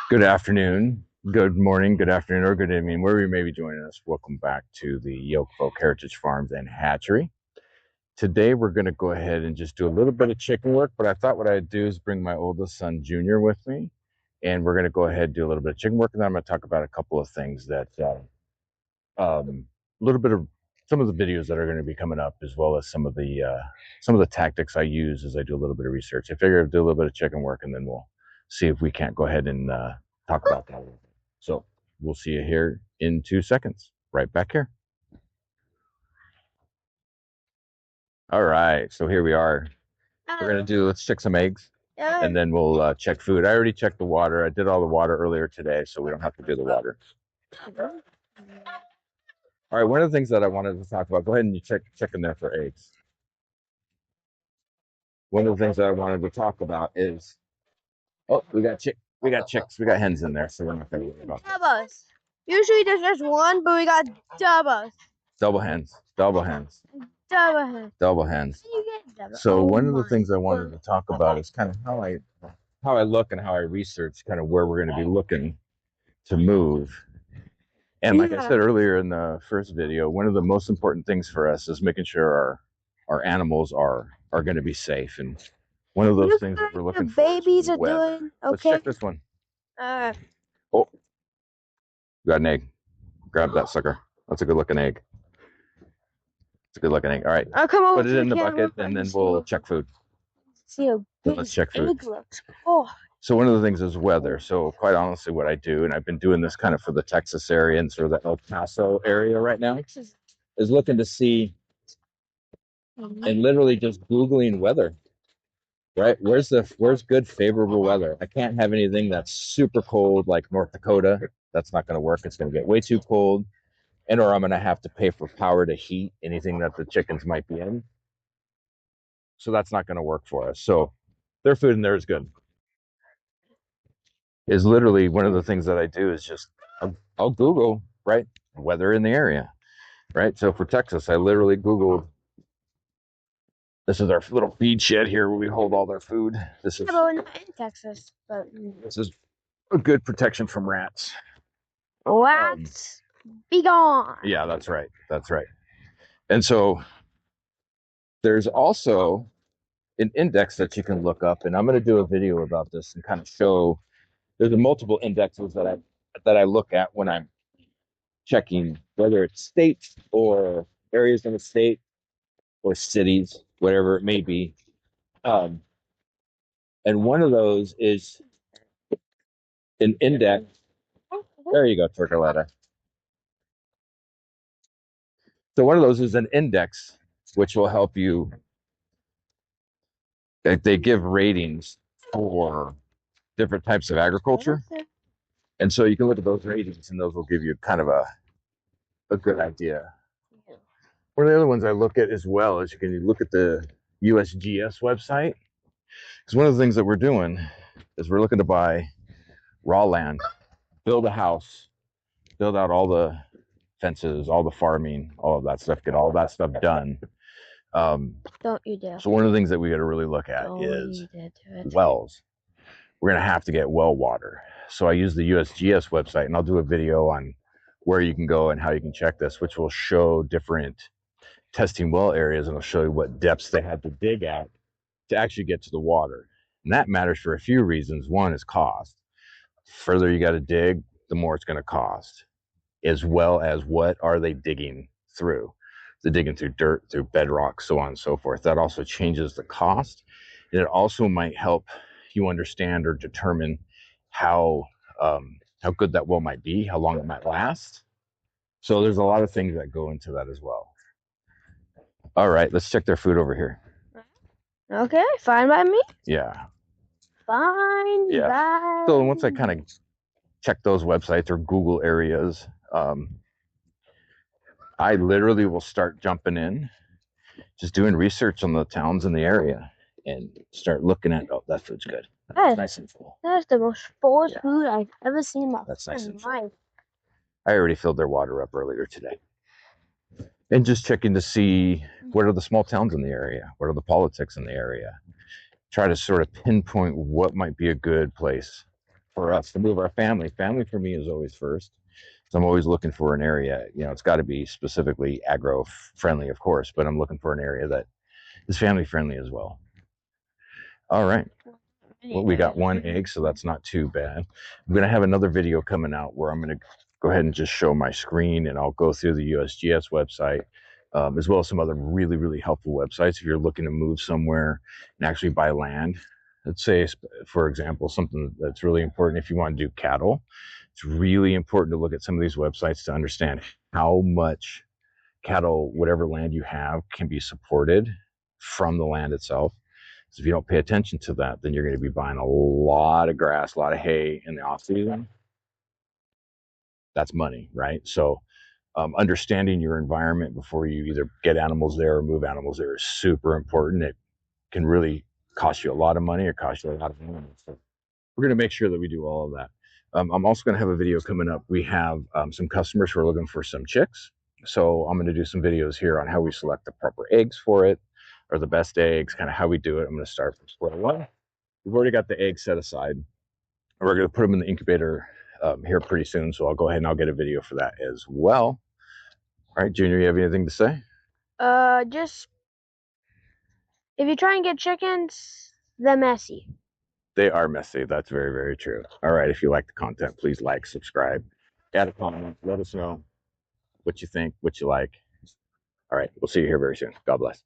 Good afternoon, good morning, good afternoon, or good evening, wherever you may be joining us. Welcome back to the Yoke Folk Heritage Farms and Hatchery. Today, we're going to go ahead and just do a little bit of chicken work, but I thought what I'd do is bring my oldest son, Junior, with me, and we're going to go ahead and do a little bit of chicken work, and then I'm going to talk about a couple of things that, a little bit of some of the videos that are going to be coming up, as well as some of the tactics I use as I do a little bit of research. I figure I'd do a little bit of chicken work, and then we'll see if we can't go ahead and talk about that. So we'll see you here in 2 seconds. Right back here. All right, so here we are. We're gonna do. Let's check some eggs, and then we'll check food. I already checked the water. I did all the water earlier today, so we don't have to do the water. All right, one of the things that I wanted to talk about. Go ahead and you check in there for eggs. One of the things that I wanted to talk about is, oh, we got chicks, we got hens in there, so we're not gonna worry about that. Doubles. Usually there's just one, but we got doubles. Double hens, double hens, Double hens. double hens. So one of the things I wanted to talk about is kind of how I look and how I research kind of where we're going to be looking to move. And like I said earlier in the first video, one of the most important things for us is making sure our animals are going to be safe. And one of those things that we're looking for babies is are weather. doing Let's okay. check this one. Uh, Oh, you got an egg. Grab that sucker. That's a good looking egg. It's a good looking egg. All right. I'll come over. Put it in the bucket and then we'll check food. See how big Let's check food. egg looks. Oh. So one of the things is weather. So quite honestly, what I do, and I've been doing this kind of for the Texas area and sort of the El Paso area right now, is looking to see and literally just Googling weather, right? Where's good favorable weather? I can't have anything that's super cold like North Dakota. That's not going to work. It's going to get way too cold, and or I'm going to have to pay for power to heat anything that the chickens might be in. So that's not going to work for us. So their food in there is good. Is literally one of the things that I do is just I'll Google, right, weather in the area, right? So for Texas, I literally Googled, this is our little feed shed here where we hold all their food. This is in Texas, but this is a good protection from rats. rats, be gone. Yeah, that's right. That's right. And so there's also an index that you can look up, and I'm going to do a video about this and kind of show. There's multiple indexes that I look at when I'm checking whether it's states or areas in the state or cities, whatever it may be. And one of those is an index. There you go, Turcoletta. So one of those is an index, which will help you. They give ratings for different types of agriculture. And so you can look at those ratings, and those will give you kind of a good idea. One of the other ones I look at as well is you can look at the USGS website. Because one of the things that we're doing is we're looking to buy raw land, build a house, build out all the fences, all the farming, all of that stuff, get all that stuff done. Don't you dare. So one of the things that we got to really look at is wells. We're going to have to get well water. So I use the USGS website, and I'll do a video on where you can go and how you can check this, which will show different testing well areas, and I'll show you what depths they had to dig at to actually get to the water. And that matters for a few reasons. One is cost. The further you got to dig, the more it's going to cost, as well as what are they digging through. They're digging through dirt, through bedrock, so on and so forth. That also changes the cost. And it also might help you understand or determine how good that well might be, how long it might last. So there's a lot of things that go into that as well. All right, let's check their food over here. Okay, fine by me. Yeah. Fine. Yeah. By So once I kind of check those websites or Google areas, I literally will start jumping in, just doing research on the towns in the area, and start looking at, oh, that food's good. That's nice and full. That's the most fullest food I've ever seen in my life. I already filled their water up earlier today. And just checking to see what are the small towns in the area, what are the politics in the area. Try to sort of pinpoint what might be a good place for us to move our family. Family for me is always first. So I'm always looking for an area, it's got to be specifically agro friendly, of course, but I'm looking for an area that is family friendly as well. All right. Well, we got one egg, so that's not too bad. I'm going to have another video coming out where I'm going to go ahead and just show my screen, and I'll go through the USGS website, as well as some other really, really helpful websites if you're looking to move somewhere and actually buy land. Let's say, for example, something that's really important if you want to do cattle. It's really important to look at some of these websites to understand how much cattle, whatever land you have, can be supported from the land itself. So if you don't pay attention to that, then you're going to be buying a lot of grass, a lot of hay in the off season. That's money, right? So understanding your environment before you either get animals there or move animals there is super important. It can really cost you a lot of money or cost you a lot of money. So we're going to make sure that we do all of that. I'm also going to have a video coming up. We have some customers who are looking for some chicks. So I'm going to do some videos here on how we select the proper eggs for it, or the best eggs, kind of how we do it. I'm going to start from square one. We've already got the eggs set aside. We're going to put them in the incubator here pretty soon. So I'll go ahead and I'll get a video for that as well. All right, Junior, you have anything to say? Just if you try and get chickens, they're messy. They are messy. That's very, very true. All right. If you like the content, please like, subscribe, add a comment. Let us know what you think, what you like. All right. We'll see you here very soon. God bless.